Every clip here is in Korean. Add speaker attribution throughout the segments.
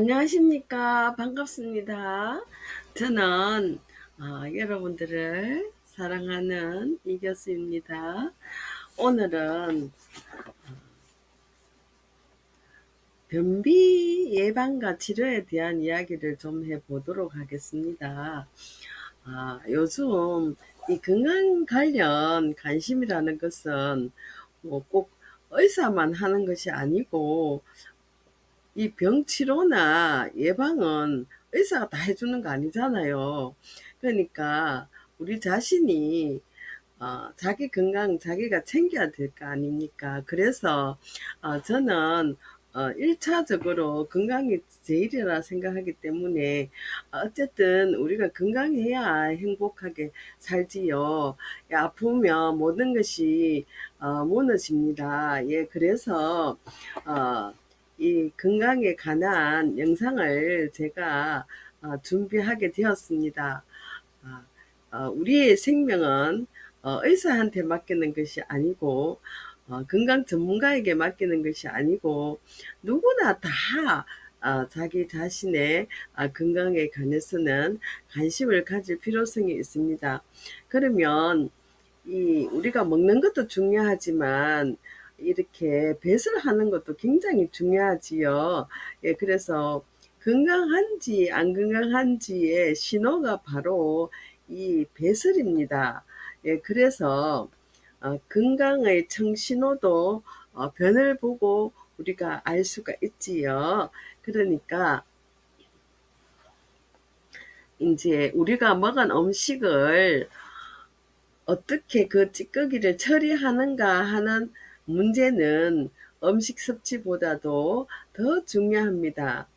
Speaker 1: 안녕하십니까. 반갑습니다. 저는 여러분들을 사랑하는 이교수입니다. 오늘은 변비 예방과 치료에 대한 이야기를 좀 해보도록 하겠습니다. 요즘 이 건강 관련 관심이라는 것은 뭐 꼭 의사만 하는 것이 아니고 이 병 치료나 예방은 의사가 다 해주는 거 아니잖아요. 그러니까 우리 자신이 자기 건강 자기가 챙겨야 될 거 아닙니까? 그래서 저는 1차적으로 건강이 제일이라 생각하기 때문에 어쨌든 우리가 건강해야 행복하게 살지요. 예, 아프면 모든 것이 무너집니다. 예, 그래서 어, 이 건강에 관한 영상을 제가 준비하게 되었습니다. 아, 우리의 생명은 의사한테 맡기는 것이 아니고 건강 전문가에게 맡기는 것이 아니고 누구나 다 자기 자신의 건강에 관해서는 관심을 가질 필요성이 있습니다. 그러면 우리가 먹는 것도 중요하지만 이렇게 배설을 하는 것도 굉장히 중요하지요. 예, 그래서 건강한지 안 건강한지의 신호가 바로 이 배설입니다. 예, 그래서 건강의 청신호도 변을 보고 우리가 알 수가 있지요. 그러니까 이제 우리가 먹은 음식을 어떻게 그 찌꺼기를 처리하는가 하는 문제는 음식 섭취보다도 더 중요합니다.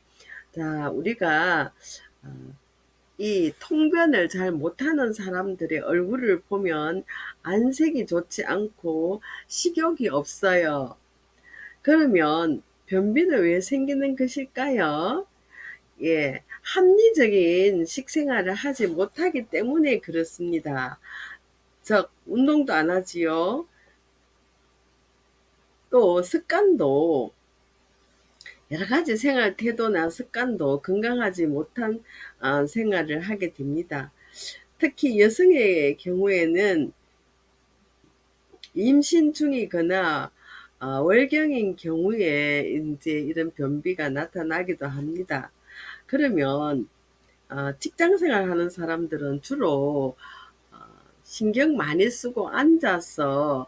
Speaker 1: 자, 우리가 이 통변을 잘 못하는 사람들의 얼굴을 보면 안색이 좋지 않고 식욕이 없어요. 그러면 변비는 왜 생기는 것일까요? 예, 합리적인 식생활을 하지 못하기 때문에 그렇습니다. 즉, 운동도 안 하지요. 또 습관도 여러 가지 생활 태도나 습관도 건강하지 못한 생활을 하게 됩니다. 특히 여성의 경우에는 임신 중이거나 월경인 경우에 이제 이런 변비가 나타나기도 합니다. 그러면 직장 생활하는 사람들은 주로 어, 신경 많이 쓰고 앉아서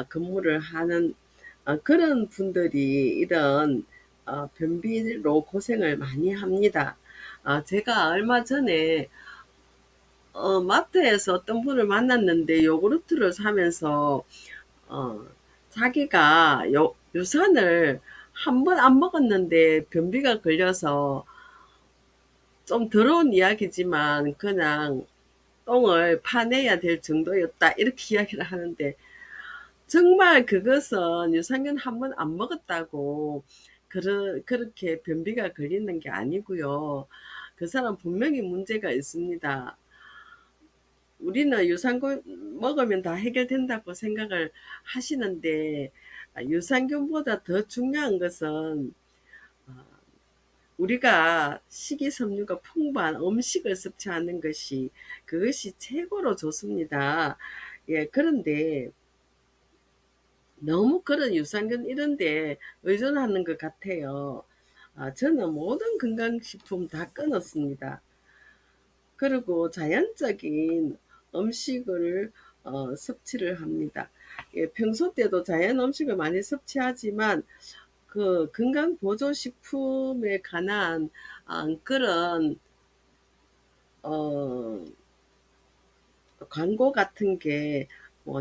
Speaker 1: 근무를 하는 그런 분들이 이런 변비로 고생을 많이 합니다. 제가 얼마 전에 마트에서 어떤 분을 만났는데 요구르트를 사면서 어, 자기가 유산을 한 번 안 먹었는데 변비가 걸려서 좀 더러운 이야기지만 그냥 똥을 파내야 될 정도였다 이렇게 이야기를 하는데 정말 그것은 유산균 한 번 안 먹었다고 그렇게 변비가 걸리는 게 아니고요. 그 사람 분명히 문제가 있습니다. 우리는 유산균 먹으면 다 해결된다고 생각을 하시는데 유산균보다 더 중요한 것은 우리가 식이섬유가 풍부한 음식을 섭취하는 것이 그것이 최고로 좋습니다. 예, 그런데 너무 그런 유산균 이런 데 의존하는 것 같아요. 저는 모든 건강식품 다 끊었습니다. 그리고 자연적인 음식을 섭취를 합니다. 예, 평소 때도 자연 음식을 많이 섭취하지만 그 건강보조식품에 관한 그런 어, 광고 같은 게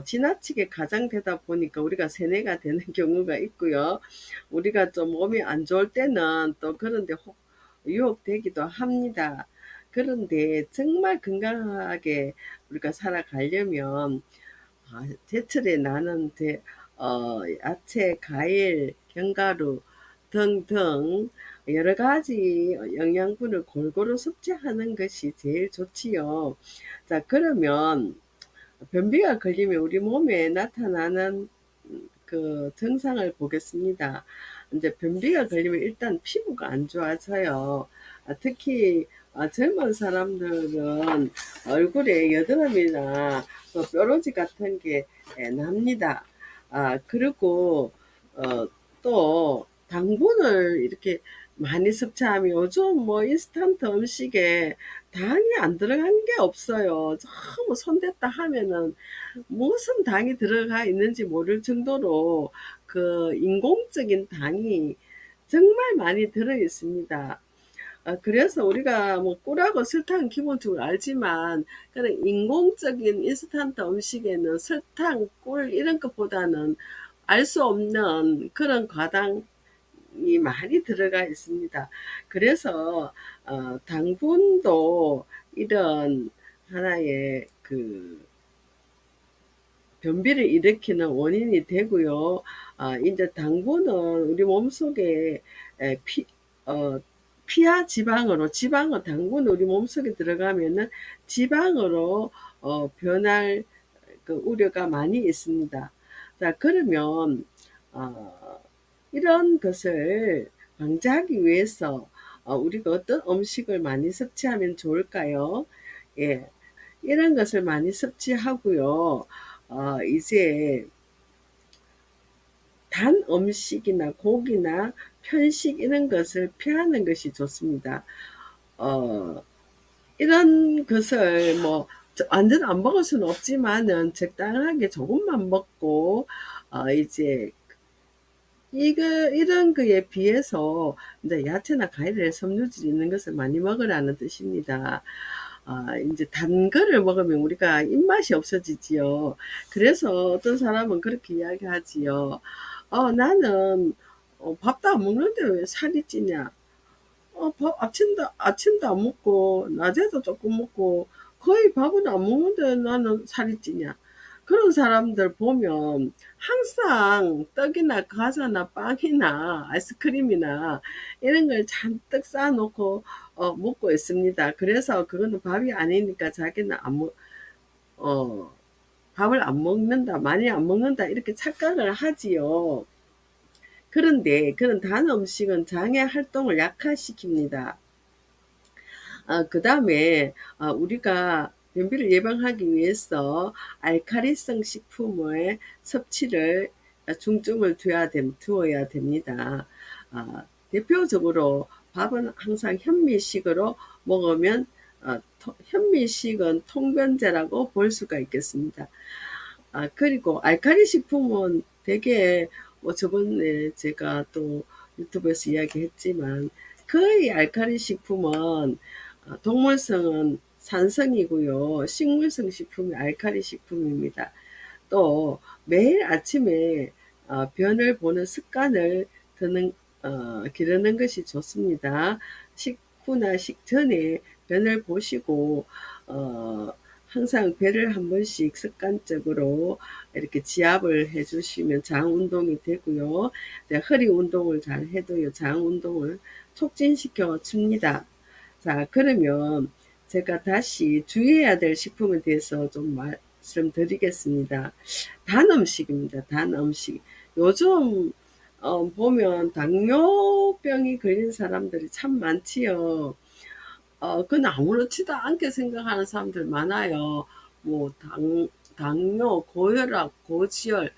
Speaker 1: 지나치게 가장되다 보니까 우리가 세뇌가 되는 경우가 있고요. 우리가 좀 몸이 안 좋을 때는 또 그런데 유혹되기도 합니다. 그런데 정말 건강하게 우리가 살아가려면 제철에 나는 야채, 과일, 견과류 등등 여러 가지 영양분을 골고루 섭취하는 것이 제일 좋지요. 자, 그러면 변비가 걸리면 우리 몸에 나타나는 그 증상을 보겠습니다. 이제 변비가 걸리면 일단 피부가 안 좋아져요. 특히 젊은 사람들은 얼굴에 여드름이나 뾰루지 같은 게 납니다. 그리고 또 당분을 이렇게 많이 섭취하면 요즘 뭐 인스턴트 음식에 당이 안 들어간 게 없어요. 너무 손댔다 하면은 무슨 당이 들어가 있는지 모를 정도로 그 인공적인 당이 정말 많이 들어 있습니다. 그래서 우리가 뭐 꿀하고 설탕은 기본적으로 알지만 그런 인공적인 인스턴트 음식에는 설탕, 꿀 이런 것보다는 알 수 없는 그런 과당이 많이 들어가 있습니다. 그래서 당분도 이런 하나의 그 변비를 일으키는 원인이 되고요. 이제 당분은 우리 몸속에 피, 어, 피하 지방으로, 당분 우리 몸속에 들어가면은 지방으로 변할 그 우려가 많이 있습니다. 자, 그러면 어, 이런 것을 방지하기 위해서 우리가 어떤 음식을 많이 섭취하면 좋을까요? 예, 이런 것을 많이 섭취하고요. 이제 단 음식이나 고기나 편식 이런 것을 피하는 것이 좋습니다. 어, 이런 것을 뭐 완전 안 먹을 수는 없지만은 적당하게 조금만 먹고 이제 이런 거에 비해서 이제 야채나 과일에 섬유질이 있는 것을 많이 먹으라는 뜻입니다. 이제 단 거를 먹으면 우리가 입맛이 없어지지요. 그래서 어떤 사람은 그렇게 이야기하지요. 나는 밥도 안 먹는데 왜 살이 찌냐? 아침도 안 먹고, 낮에도 조금 먹고, 거의 밥은 안 먹는데 나는 살이 찌냐? 그런 사람들 보면 항상 떡이나 과자나 빵이나 아이스크림이나 이런 걸 잔뜩 쌓아놓고 먹고 있습니다. 그래서 그거는 밥이 아니니까 자기는 어, 밥을 안 먹는다, 많이 안 먹는다, 이렇게 착각을 하지요. 그런데 그런 단 음식은 장의 활동을 약화시킵니다. 그 다음에 우리가 변비를 예방하기 위해서 알칼리성 식품의 섭취를 중점을 두어야 됩니다. 대표적으로 밥은 항상 현미식으로 먹으면 현미식은 통변제라고 볼 수가 있겠습니다. 그리고 알칼리 식품은 되게 뭐 저번에 제가 또 유튜브에서 이야기했지만 거의 알칼리 식품은 동물성은 산성이고요. 식물성 식품이 알칼리 식품입니다. 또 매일 아침에 변을 보는 습관을 드는 기르는 것이 좋습니다. 식후나 식전에 변을 보시고 어, 항상 배를 한 번씩 습관적으로 이렇게 지압을 해주시면 장 운동이 되고요. 허리 운동을 잘 해도요, 장 운동을 촉진시켜 줍니다. 자, 그러면 제가 다시 주의해야 될 식품에 대해서 좀 말씀드리겠습니다. 단 음식입니다. 단 음식. 요즘 보면 당뇨병이 걸린 사람들이 참 많지요. 그건 아무렇지도 않게 생각하는 사람들 많아요. 뭐 당뇨, 고혈압, 고지혈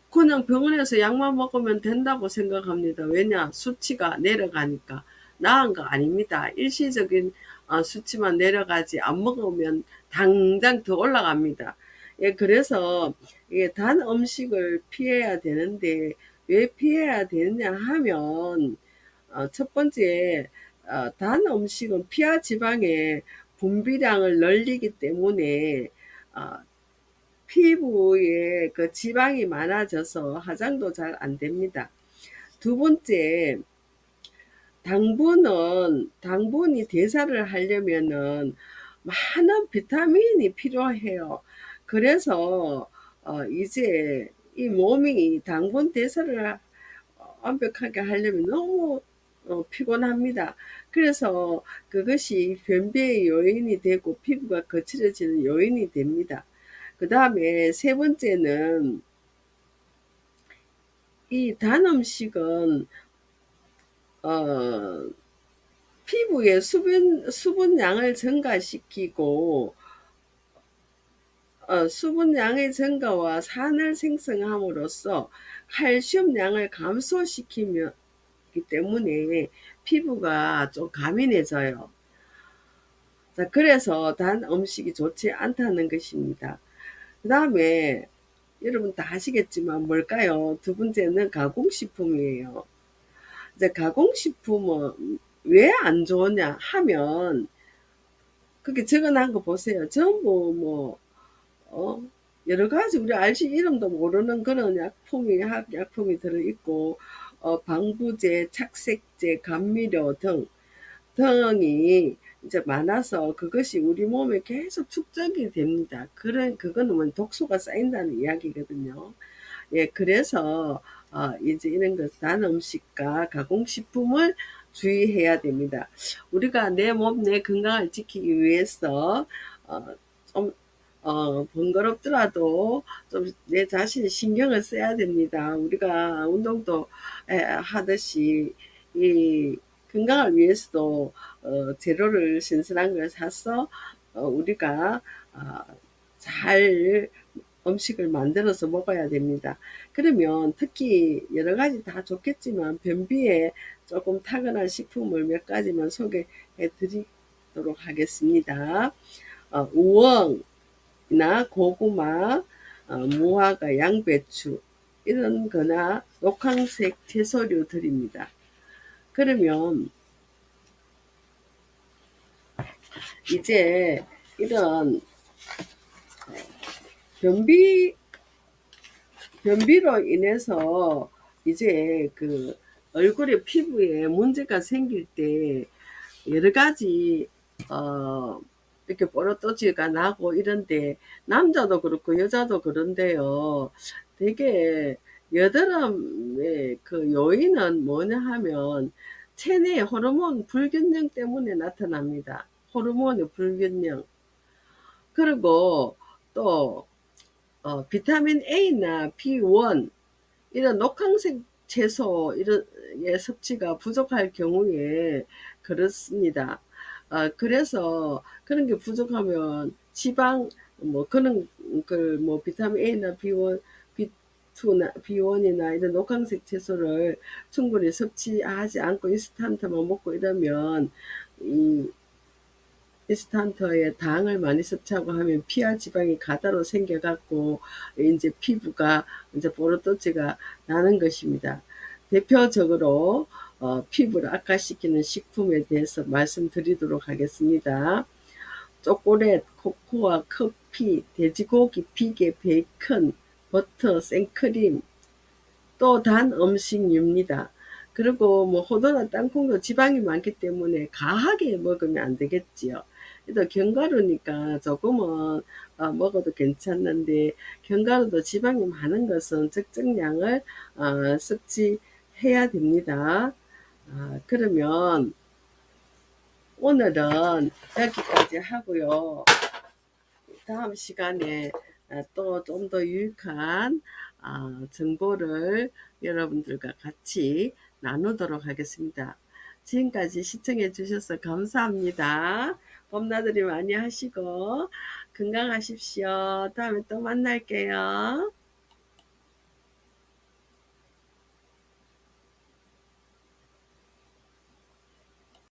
Speaker 1: 그냥 병원에서 약만 먹으면 된다고 생각합니다. 왜냐? 수치가 내려가니까. 나은 거 아닙니다. 일시적인 수치만 내려가지 안 먹으면 당장 더 올라갑니다. 예, 그래서 이게 단 음식을 피해야 되는데 왜 피해야 되느냐 하면 첫 번째 단 음식은 피하 지방의 분비량을 늘리기 때문에 어, 피부에 그 지방이 많아져서 화장도 잘 안 됩니다. 두 번째, 당분이 대사를 하려면은 많은 비타민이 필요해요. 그래서 이제 이 몸이 당분 대사를 완벽하게 하려면 너무 피곤합니다. 그래서 그것이 변비의 요인이 되고 피부가 거칠어지는 요인이 됩니다. 그 다음에 세 번째는 이 단 음식은 어, 피부의 수분량을 증가시키고 수분량의 증가와 산을 생성함으로써 칼슘량을 감소시키기 때문에 피부가 좀 가민해져요. 자, 그래서 단 음식이 좋지 않다는 것입니다. 그 다음에 여러분 다 아시겠지만 뭘까요? 두 번째는 가공식품이에요. 이제 가공식품은 왜 안 좋으냐 하면 그게 적어놓은 거 보세요. 전부 뭐 어, 여러 가지 우리 알지 이름도 모르는 그런 약품이 들어있고 방부제, 착색제, 감미료 등이 이제 많아서 그것이 우리 몸에 계속 축적이 됩니다. 그거는 뭐 독소가 쌓인다는 이야기거든요. 예, 그래서 이제 이런 것 단 음식과 가공식품을 주의해야 됩니다. 우리가 내 몸, 내 건강을 지키기 위해서 어, 좀 번거롭더라도 좀 내 자신 신경을 써야 됩니다. 우리가 운동도 하듯이 이 건강을 위해서도 재료를 신선한 걸 사서 우리가 어, 잘 음식을 만들어서 먹어야 됩니다. 그러면 특히 여러 가지 다 좋겠지만 변비에 조금 타건한 식품을 몇 가지만 소개해 드리도록 하겠습니다. 우엉이나 고구마, 무화과, 양배추 이런 거나 녹황색 채소류들입니다. 그러면 이제 이런 변비 변비로 인해서 이제 그 얼굴에 피부에 문제가 생길 때 여러 가지 어 이렇게 뽀로또지가 나고 이런데 남자도 그렇고 여자도 그런데요. 되게 여드름의 그 요인은 뭐냐 하면 체내 호르몬 불균형 때문에 나타납니다. 호르몬의 불균형. 그리고 또 비타민 A나 B1 이런 녹황색 채소 이런 예, 섭취가 부족할 경우에 그렇습니다. 그래서 그런 게 부족하면 지방 뭐 그런 그 뭐 비타민 A나 B1, B2나 B1이나 이런 녹황색 채소를 충분히 섭취하지 않고 인스턴트만 먹고 이러면 이 인스턴트에 당을 많이 섭취하고 하면 피하 지방이 가다로 생겨갖고 이제 피부가 이제 보로토치가 나는 것입니다. 대표적으로 피부를 악화시키는 식품에 대해서 말씀드리도록 하겠습니다. 초콜릿, 코코아, 커피, 돼지고기, 비계, 베이컨, 버터, 생크림, 또 단 음식류입니다. 그리고 뭐 호두나 땅콩도 지방이 많기 때문에 과하게 먹으면 안 되겠지요. 또 견과류니까 조금은 먹어도 괜찮는데 견과류도 지방이 많은 것은 적정량을 섭취해야 됩니다. 그러면 오늘은 여기까지 하고요. 다음 시간에 또 좀 더 유익한 정보를 여러분들과 같이 나누도록 하겠습니다. 지금까지 시청해 주셔서 감사합니다. 봄나들이 많이 하시고 건강하십시오. 다음에 또 만날게요.